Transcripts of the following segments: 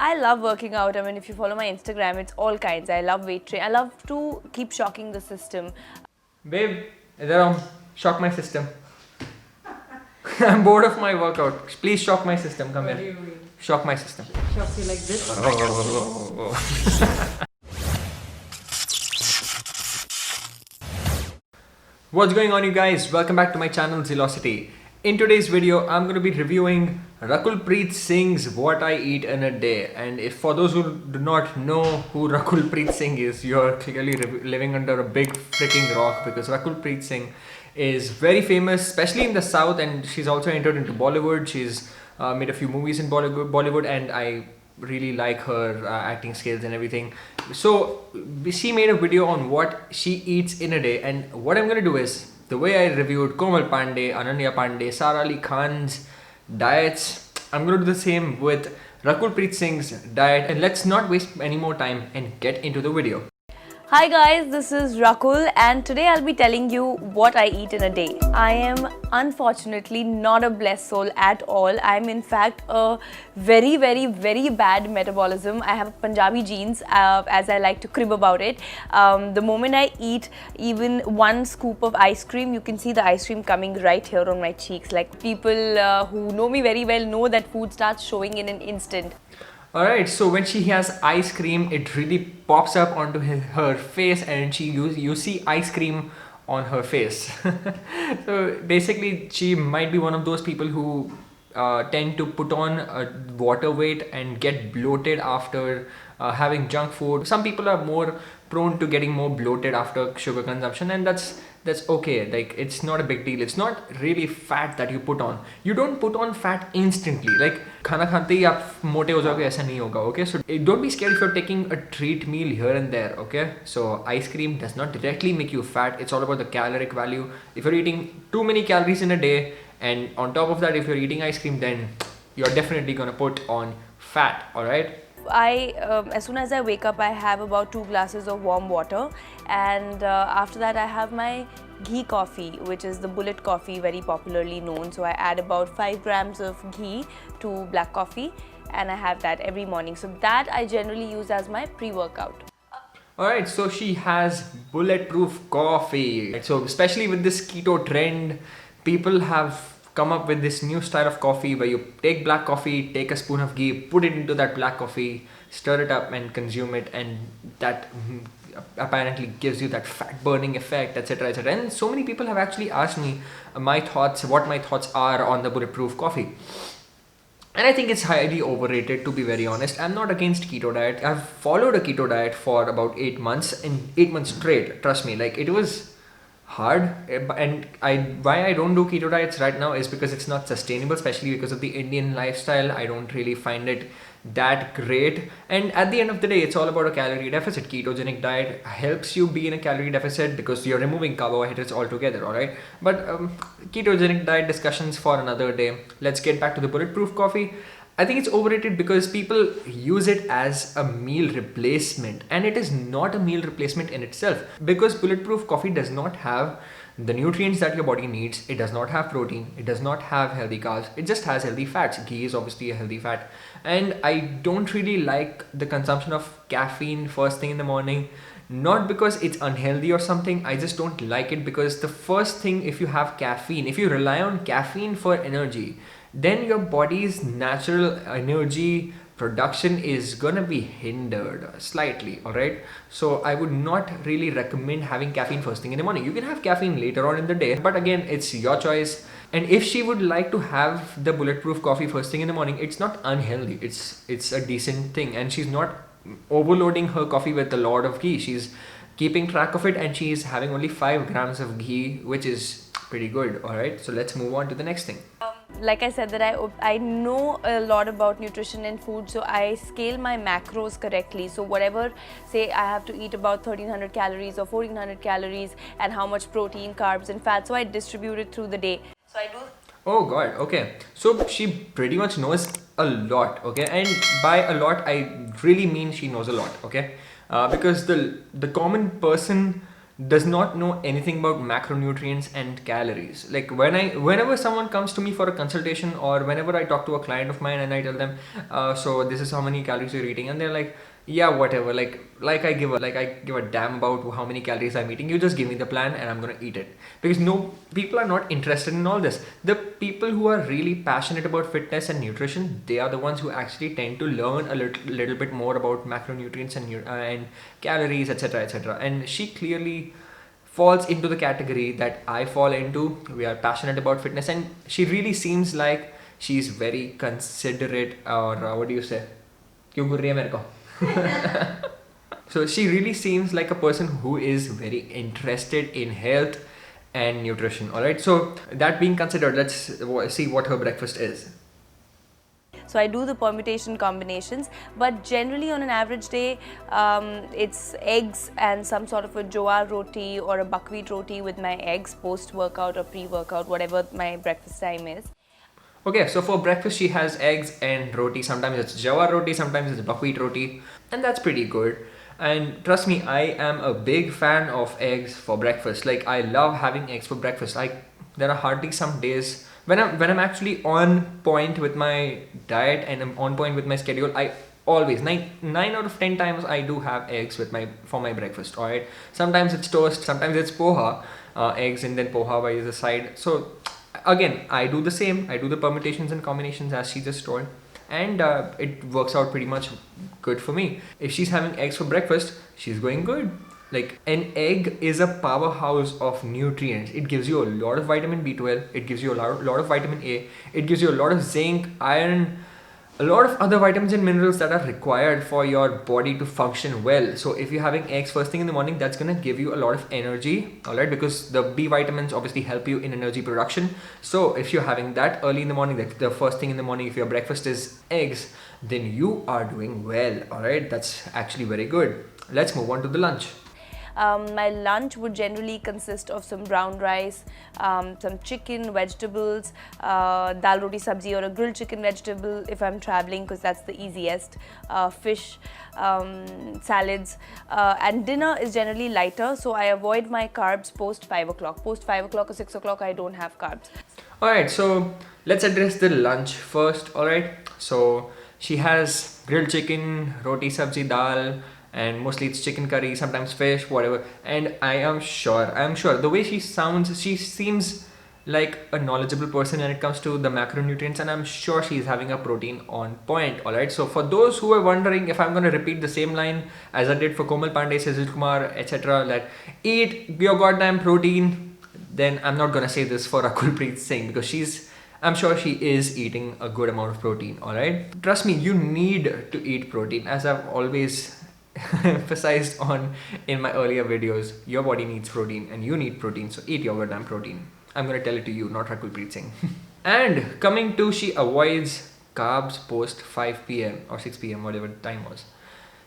I love working out. I mean, if you follow my Instagram, it's all kinds. I love weight training. I love to keep shocking the system. Babe, shock my system. I'm bored of my workout. Please shock my system. Come What do here. you mean? Shock my system. Shock you like this? What's going on, you guys? Welcome back to my channel Zealocity. In today's video, I'm going to be reviewing Rakul Preet Singh's What I Eat in a Day. And if for those who do not know who Rakul Preet Singh is, you're clearly living under a big freaking rock, because Rakul Preet Singh is very famous, especially in the South, and she's also entered into Bollywood. She's made a few movies in Bollywood, and I really like her acting skills and everything. So she made a video on what she eats in a day, and what I'm gonna do is, the way I reviewed Komal Pandey, Ananya Pandey, Sara Ali Khan's diets, I'm gonna do the same with Rakul Preet Singh's diet. And let's not waste any more time and get into the video. Hi guys, this is Rakul, and today I'll be telling you what I eat in a day. I am unfortunately not a blessed soul at all. I'm in fact a very bad metabolism. I have Punjabi genes, as I like to crib about it. The moment I eat even one scoop of ice cream, you can see the ice cream coming right here on my cheeks. Like, people who know me very well know that food starts showing in an instant. Alright, so when she has ice cream, it really pops up onto her face, and you see ice cream on her face. So basically, she might be one of those people who tend to put on water weight and get bloated after having junk food. Some people are more prone to getting more bloated after sugar consumption, and that's okay. Like, it's not a big deal. It's not really fat that you put on. You don't put on fat instantly. Like, खाना खाते ही आप मोटे हो जाओगे, ऐसा नहीं होगा. Okay, so don't be scared if you're taking a treat meal here and there. Okay, so ice cream does not directly make you fat. It's all about the caloric value. If you're eating too many calories in a day, and on top of that, if you're eating ice cream, then you're definitely gonna put on fat. All right. As soon as I wake up, I have about 2 glasses of warm water, and after that I have my ghee coffee, which is the Bullet coffee, very popularly known. So I add about 5 grams of ghee to black coffee, and I have that every morning. So that I generally use as my pre-workout. Alright, so she has Bulletproof coffee. So especially with this keto trend, people have come up with this new style of coffee where you take black coffee, take a spoon of ghee, put it into that black coffee, stir it up and consume it, and that apparently gives you that fat burning effect, etc, etc. And so many people have actually asked me what my thoughts are on the Bulletproof coffee. And I think it's highly overrated, to be very honest. I'm not against keto diet. I've followed a keto diet for about 8 months, and 8 months straight. Trust me, like, it was hard. And why I don't do keto diets right now is because it's not sustainable, especially because of the Indian lifestyle. I don't really find it that great, and at the end of the day, it's all about a calorie deficit. Ketogenic diet helps you be in a calorie deficit because you're removing carbohydrates altogether. All right, but ketogenic diet discussions for another day. Let's get back to the Bulletproof coffee. I think it's overrated because people use it as a meal replacement, and it is not a meal replacement in itself, because Bulletproof coffee does not have the nutrients that your body needs. It does not have protein, it does not have healthy carbs, it just has healthy fats. Ghee is obviously a healthy fat, and I don't really like the consumption of caffeine first thing in the morning. Not because it's unhealthy or something, I just don't like it, because the first thing, if you have caffeine, if you rely on caffeine for energy, then your body's natural energy production is gonna be hindered slightly. All right, so I would not really recommend having caffeine first thing in the morning. You can have caffeine later on in the day, but again, it's your choice. And if she would like to have the Bulletproof coffee first thing in the morning, it's not unhealthy. It's a decent thing, and she's not overloading her coffee with a lot of ghee. She's keeping track of it, and she's having only 5 grams of ghee, which is pretty good. All right, so let's move on to the next thing. Like I said, that I know a lot about nutrition and food, so I scale my macros correctly. So whatever, say I have to eat about 1300 calories or 1400 calories, and how much protein, carbs and fat, so I distribute it through the day. So I do. Oh god, okay. So she pretty much knows a lot, okay? And by a lot, I really mean she knows a lot, okay? Because the common person does not know anything about macronutrients and calories. Like whenever someone comes to me for a consultation, or whenever I talk to a client of mine and I tell them, so this is how many calories you're eating, and they're like, yeah, whatever. Like I give a damn about how many calories I'm eating. You just give me the plan and I'm gonna eat it. Because no, people are not interested in all this. The people who are really passionate about fitness and nutrition, they are the ones who actually tend to learn a little bit more about macronutrients and calories, etc., etc. And she clearly falls into the category that I fall into. We are passionate about fitness, and she really seems like she's very considerate, or what do you say? क्यों घूर रही है मेरे को? So she really seems like a person who is very interested in health and nutrition. All right. So that being considered, let's see what her breakfast is. So I do the permutation combinations, but generally on an average day, it's eggs and some sort of a jowar roti or a buckwheat roti with my eggs post-workout or pre-workout, whatever my breakfast time is. Okay, so for breakfast she has eggs and roti. Sometimes it's jawar roti, sometimes it's buckwheat roti, and that's pretty good. And trust me, I am a big fan of eggs for breakfast. Like, I love having eggs for breakfast. There are hardly some days when I'm actually on point with my diet and I'm on point with my schedule. I always, 9 out of 10 times, I do have eggs for my breakfast. All right, sometimes it's toast, sometimes it's poha, eggs and then poha by the side. So again, I do the same. I do the permutations and combinations as she just told, and it works out pretty much good for me. If she's having eggs for breakfast, she's going good. Like, an egg is a powerhouse of nutrients. It gives you a lot of vitamin B12, it gives you a lot of vitamin A, it gives you a lot of zinc, iron, a lot of other vitamins and minerals that are required for your body to function well. So if you're having eggs first thing in the morning, that's gonna give you a lot of energy, all right? Because the B vitamins obviously help you in energy production. So if you're having that early in the morning, like the first thing in the morning, if your breakfast is eggs, then you are doing well, all right? That's actually very good. Let's move on to the lunch. My lunch would generally consist of some brown rice, some chicken, vegetables, dal roti sabzi or a grilled chicken vegetable if I'm traveling, because that's the easiest, fish, salads, and dinner is generally lighter, so I avoid my carbs post 5 o'clock. Post 5 o'clock or 6 o'clock, I don't have carbs. Alright, so let's address the lunch first, alright? So she has grilled chicken, roti sabzi, dal, and mostly it's chicken curry, sometimes fish, whatever. And I am sure the way she sounds, she seems like a knowledgeable person when it comes to the macronutrients, and I'm sure she's having a protein on point. All right, so for those who are wondering if I'm going to repeat the same line as I did for Komal Pandey, Sejal Kumar, etc., that eat your goddamn protein, then I'm not going to say this for Rakul Preet Singh, because I'm sure she is eating a good amount of protein. All right, trust me, you need to eat protein. As I've always emphasized on in my earlier videos, your body needs protein and you need protein, so eat your goddamn protein. I'm gonna tell it to you, not Rakul Preet Singh. And coming to, she avoids carbs post 5 p.m. or 6 p.m. whatever the time was.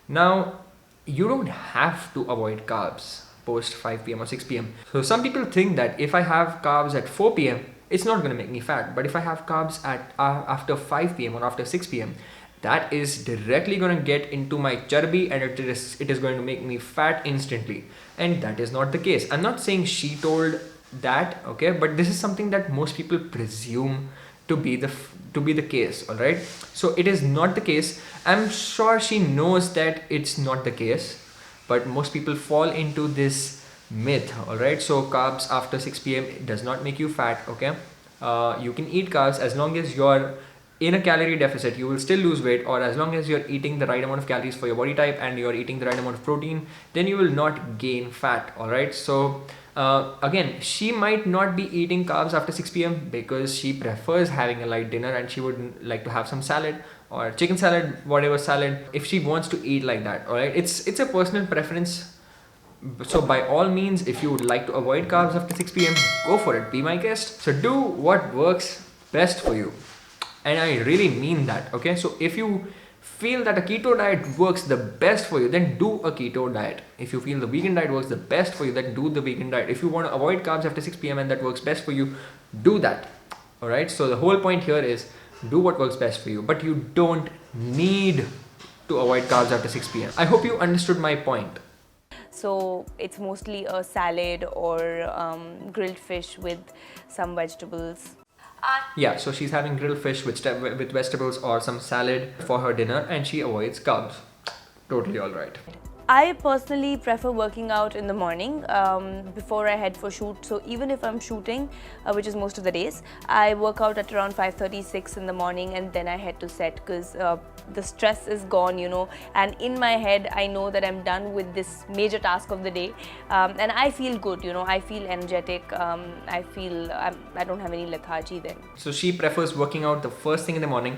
Now, you don't have to avoid carbs post 5 p.m. or 6 p.m. So some people think that if I have carbs at 4 p.m. it's not gonna make me fat, but if I have carbs at after 5 p.m. or after 6 p.m. that is directly going to get into my charbhi, and it is going to make me fat instantly. And that is not the case. I'm not saying she told that, okay, but this is something that most people presume to be the case. All right, so it is not the case. I'm sure she knows that it's not the case, but most people fall into this myth. All right, so carbs after 6 p.m. does not make you fat. Okay, you can eat carbs as long as you're in a calorie deficit. You will still lose weight, or as long as you're eating the right amount of calories for your body type and you're eating the right amount of protein, then you will not gain fat. All right, so again, she might not be eating carbs after 6 p.m. because she prefers having a light dinner and she would like to have some salad or chicken salad, whatever salad, if she wants to eat like that. All right, it's a personal preference. So by all means, if you would like to avoid carbs after 6 p.m., go for it, be my guest. So do what works best for you. And I really mean that, okay? So if you feel that a keto diet works the best for you, then do a keto diet. If you feel the vegan diet works the best for you, then do the vegan diet. If you want to avoid carbs after 6 p.m. and that works best for you, do that. All right? So the whole point here is do what works best for you, but you don't need to avoid carbs after 6 p.m. I hope you understood my point. So it's mostly a salad or grilled fish with some vegetables. Yeah, so she's having grilled fish with vegetables or some salad for her dinner, and she avoids carbs. Totally all right. I personally prefer working out in the morning before I head for shoot. So even if I'm shooting, which is most of the days, I work out at around 5:36 in the morning, and then I head to set because the stress is gone, you know. And in my head, I know that I'm done with this major task of the day, and I feel good, you know. I feel energetic. I don't have any lethargy then. So she prefers working out the first thing in the morning,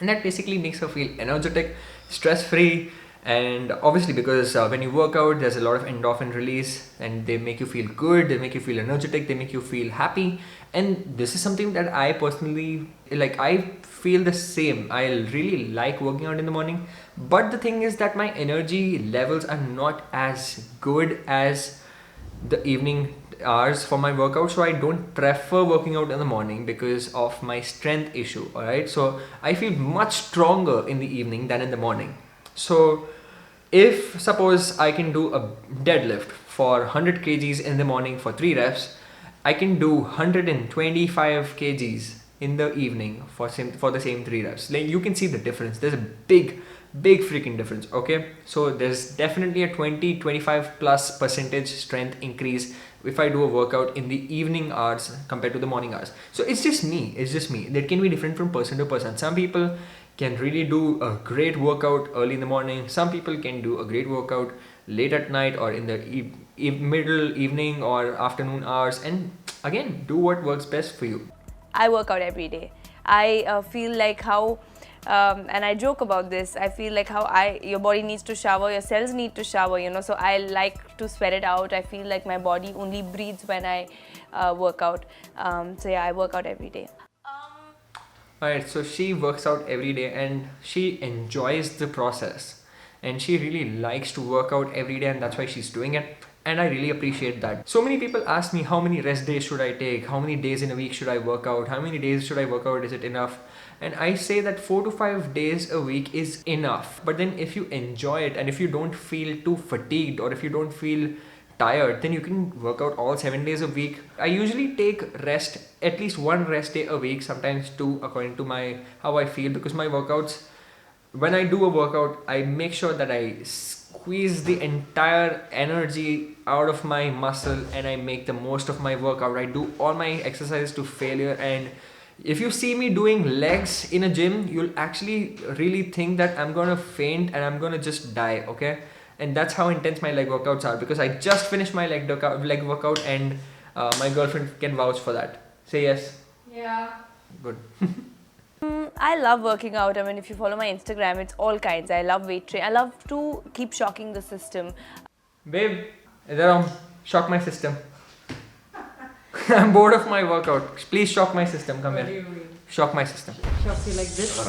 and that basically makes her feel energetic, stress-free. And obviously, because when you work out, there's a lot of endorphin release, and they make you feel good, they make you feel energetic, they make you feel happy. And this is something that I personally like. I feel the same. I really like working out in the morning, but the thing is that my energy levels are not as good as the evening hours for my workout. So I don't prefer working out in the morning because of my strength issue. All right, so I feel much stronger in the evening than in the morning. So if suppose I can do a deadlift for 100 kgs in the morning for 3 reps, I can do 125 kgs in the evening for the same 3 reps. Like, you can see the difference. There's a big freaking difference. Okay, so there's definitely a 20-25 plus percentage strength increase if I do a workout in the evening hours compared to the morning hours. So it's just me. That can be different from person to person. Some people can really do a great workout early in the morning. Some people can do a great workout late at night or in the middle evening or afternoon hours. And again, do what works best for you. I work out every day. I feel like how, and I joke about this, I feel like how your body needs to shower, your cells need to shower, you know, so I like to sweat it out. I feel like my body only breathes when I work out. So yeah, I work out every day. Alright, so she works out every day and she enjoys the process, and she really likes to work out every day, and that's why she's doing it. And I really appreciate that. So many people ask me, how many rest days should I take? How many days in a week should I work out? How many days should I work out? Is it enough? And I say that 4 to 5 days a week is enough. But then if you enjoy it and if you don't feel too fatigued or if you don't feel tired, then you can work out all 7 days a week. I usually take rest, at least 1 rest day a week, sometimes 2 according to how I feel, because my workouts, when I do a workout, I make sure that I squeeze the entire energy out of my muscle and I make the most of my workout. I do all my exercises to failure, and if you see me doing legs in a gym, you'll actually really think that I'm gonna faint and I'm gonna just die, okay? And that's how intense my leg workouts are, because I just finished my leg workout, and my girlfriend can vouch for that. Say yes. Yeah. Good. I love working out. I mean, if you follow my Instagram, it's all kinds. I love weight training. I love to keep shocking the system. Babe, shock my system. I'm bored of my workout. Please shock my system. Come here. Shock my system. Shock you like this?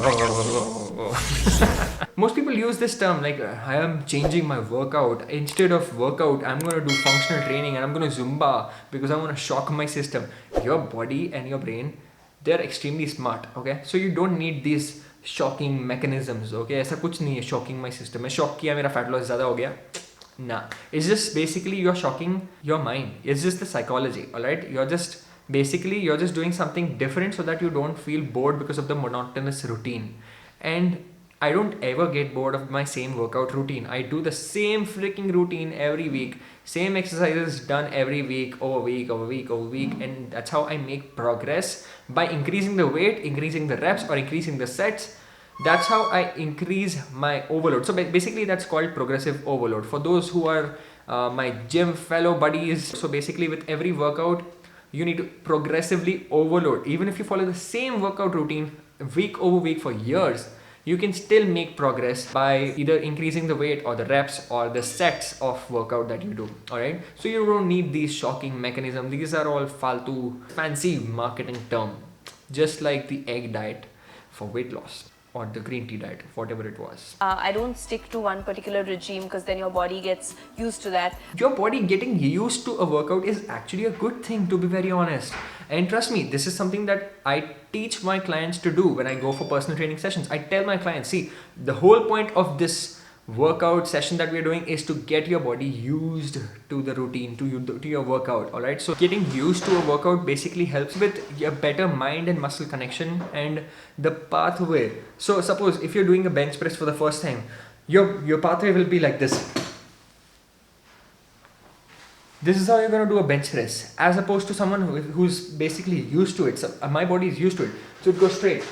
Most people use this term like, I am changing my workout. Instead of workout, I'm going to do functional training and I'm going to Zumba because I want to shock my system. Your body and your brain, they're extremely smart, okay? So you don't need these shocking mechanisms, okay? ऐसा कुछ नहीं है shocking my system. मैं shock किया, मेरा fat loss ज़्यादा हो गया. Nah, it's just basically you're shocking your mind. It's just the psychology, alright? You're just doing something different so that you don't feel bored because of the monotonous routine. And I don't ever get bored of my same workout routine. I do the same freaking routine every week. Same exercises done every week, over week, and that's how I make progress by increasing the weight, increasing the reps, or increasing the sets. That's how I increase my overload. So basically that's called progressive overload. For those who are my gym fellow buddies, so basically with every workout, you need to progressively overload. Even if you follow the same workout routine week over week for years, you can still make progress by either increasing the weight or the reps or the sets of workout that you do. Alright, so you don't need these shocking mechanisms. These are all faltu, fancy marketing term, just like the egg diet for weight loss or the green tea diet, whatever it was. I don't stick to one particular regime because then your body gets used to that. Your body getting used to a workout is actually a good thing, to be very honest. And trust me, this is something that I teach my clients to do when I go for personal training sessions. I tell my clients, see, the whole point of this workout session that we're doing is to get your body used to the routine, to your workout. All right, so getting used to a workout basically helps with a better mind and muscle connection and the pathway. So suppose if you're doing a bench press for the first time, your pathway will be like this. This is how you're going to do a bench press, as opposed to someone who's basically used to it. So my body is used to it, so it goes straight.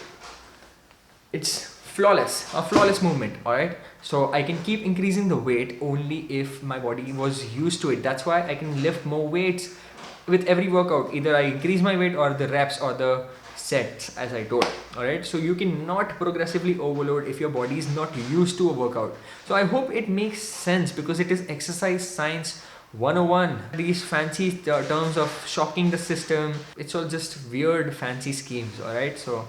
It's flawless, a flawless movement. All right, so I can keep increasing the weight only if my body was used to it. That's why I can lift more weights with every workout. Either I increase my weight or the reps or the sets, as I told. All right, so you cannot progressively overload if your body is not used to a workout. So I hope it makes sense, because it is exercise science 101. These fancy terms of shocking the system, it's all just weird fancy schemes. All right, so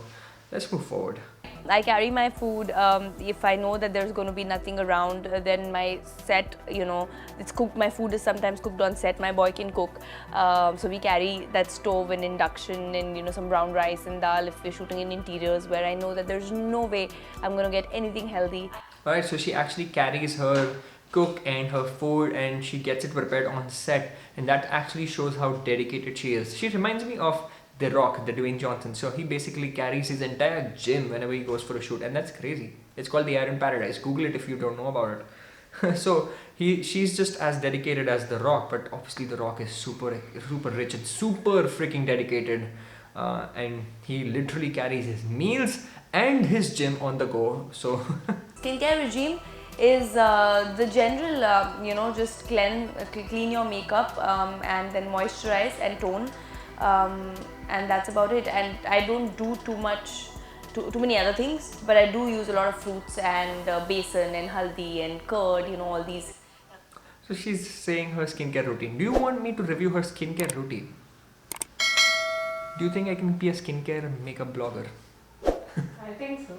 let's move forward. I carry my food. If I know that there's going to be nothing around, then my set, it's cooked. My food is sometimes cooked on set. My boy can cook. So we carry that stove and induction and, some brown rice and dal if we're shooting in interiors where I know that there's no way I'm going to get anything healthy. Alright, so she actually carries her cook and her food and she gets it prepared on set, and that actually shows how dedicated she is. She reminds me of The Rock, the Dwayne Johnson. So he basically carries his entire gym whenever he goes for a shoot, and that's crazy. It's called the Iron Paradise. Google it if you don't know about it. So she's just as dedicated as The Rock, but obviously The Rock is super rich and super freaking dedicated, and he literally carries his meals and his gym on the go. So Skincare regime is the general, just clean your makeup and then moisturize and tone. And that's about it. And I don't do too many other things, but I do use a lot of fruits and besan and haldi and curd, all these. So she's saying her skincare routine. Do you want me to review her skincare routine? Do you think I can be a skincare and makeup blogger? I think so.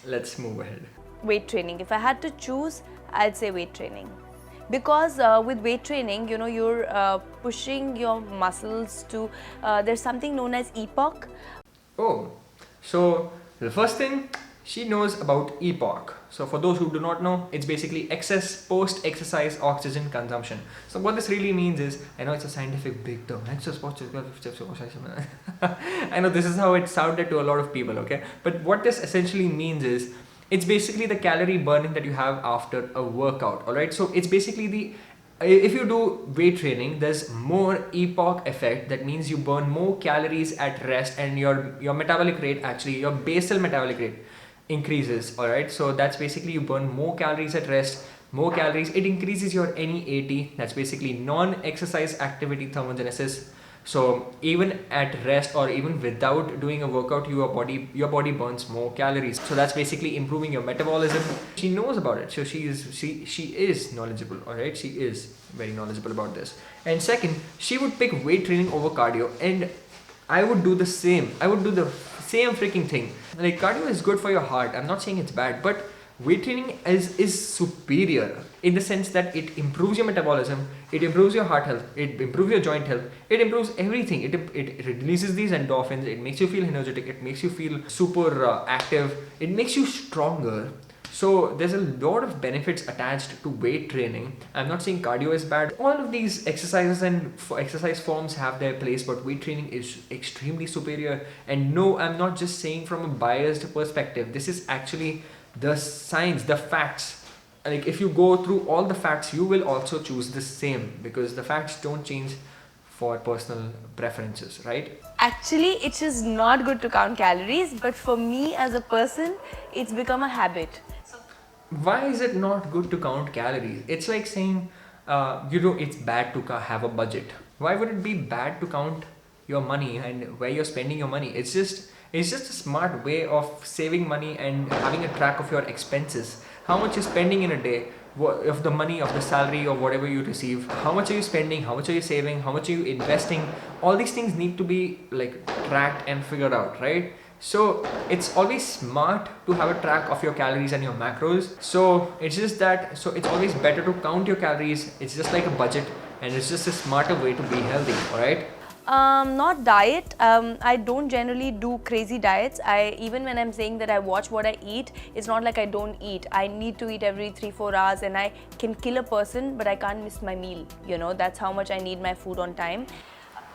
Let's move ahead. Weight training. If I had to choose, I'd say weight training. Because with weight training, you're pushing your muscles to, there's something known as EPOC. Oh, so the first thing, she knows about EPOC. So for those who do not know, it's basically excess post-exercise oxygen consumption. So what this really means is, I know it's a scientific big term. I know this is how it sounded to a lot of people, okay? But what this essentially means is, it's basically the calorie burning that you have after a workout, alright? So it's basically if you do weight training, there's more EPOC effect. That means you burn more calories at rest, and your metabolic rate, actually your basal metabolic rate, increases. Alright, so that's basically you burn more calories at rest, more calories. It increases your NEAT, that's basically non-exercise activity thermogenesis. So even at rest or even without doing a workout, your body burns more calories. So that's basically improving your metabolism. She knows about it, so she is knowledgeable. All right, she is very knowledgeable about this. And second, she would pick weight training over cardio, and I would do the same. I would do the same freaking thing. Like, cardio is good for your heart. I'm not saying it's bad, but weight training is superior in the sense that it improves your metabolism, it improves your heart health, it improves your joint health, it improves everything. It releases these endorphins, it makes you feel energetic, it makes you feel super active, it makes you stronger. So there's a lot of benefits attached to weight training. I'm not saying cardio is bad. All of these exercises and exercise forms have their place, but weight training is extremely superior. And no, I'm not just saying from a biased perspective. This is actually the science, the facts. Like, if you go through all the facts, you will also choose the same, because the facts don't change for personal preferences, right? Actually, it is not good to count calories, but for me as a person, it's become a habit. Why is it not good to count calories? It's like saying, it's bad to have a budget. Why would it be bad to count your money and where you're spending your money? It's just a smart way of saving money and having a track of your expenses. How much you're spending in a day, of the money, of the salary or whatever you receive. How much are you spending? How much are you saving? How much are you investing? All these things need to be like tracked and figured out, right? So it's always smart to have a track of your calories and your macros. So it's always better to count your calories. It's just like a budget, and it's just a smarter way to be healthy, alright? Not diet. I don't generally do crazy diets. Even when I'm saying that I watch what I eat, it's not like I don't eat. I need to eat every 3-4 hours, and I can kill a person, but I can't miss my meal. You know, that's how much I need my food on time.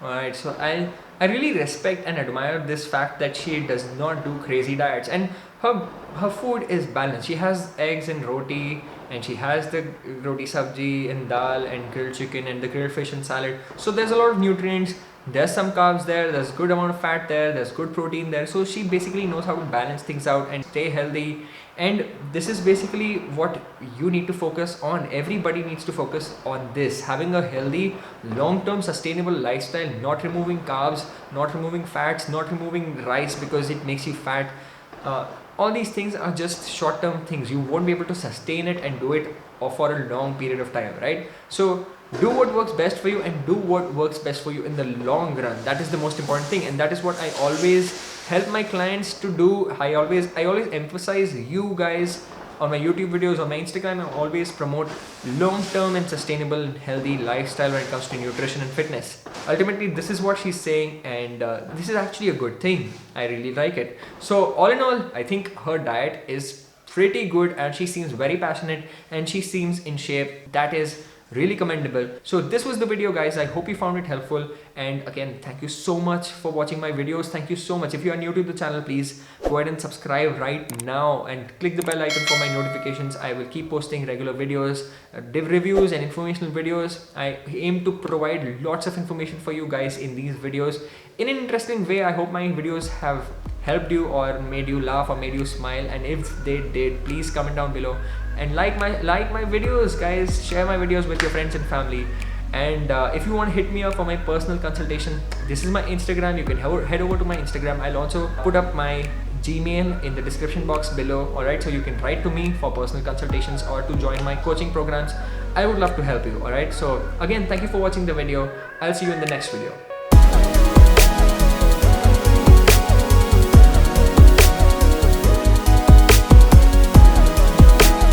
Alright, so I really respect and admire this fact that she does not do crazy diets, and her food is balanced. She has eggs and roti, and she has the roti sabji and dal and grilled chicken and the grilled fish and salad. So there's a lot of nutrients. There's some carbs there. There's good amount of fat there. There's good protein there. So she basically knows how to balance things out and stay healthy. And this is basically what you need to focus on. Everybody needs to focus on this, having a healthy, long-term sustainable lifestyle, not removing carbs, not removing fats, not removing rice because it makes you fat. All these things are just short-term things. You won't be able to sustain it and do it for a long period of time, right? So do what works best for you, and do what works best for you in the long run. That is the most important thing, and that is what I always help my clients to do. I always emphasize you guys on my YouTube videos, on my Instagram. I always promote long-term and sustainable healthy lifestyle when it comes to nutrition and fitness. Ultimately, this is what she's saying, and this is actually a good thing. I really like it. So all in all, I think her diet is pretty good, and she seems very passionate, and she seems in shape. That is really commendable. So this was the video, guys. I hope you found it helpful, and again, thank you so much for watching my videos. Thank you so much. If you are new to the channel, please go ahead and subscribe right now and click the bell icon for my notifications. I will keep posting regular videos, div reviews and informational videos. I aim to provide lots of information for you guys in these videos in an interesting way. I hope my videos have helped you or made you laugh or made you smile, and if they did, please comment down below and like my videos, guys. Share my videos with your friends and family, and if you want to hit me up for my personal consultation, this is my Instagram. You can head over to my Instagram. I'll also put up my Gmail in the description box below. Alright, so you can write to me for personal consultations or to join my coaching programs. I would love to help you. Alright, so again, thank you for watching the video. I'll see you in the next video.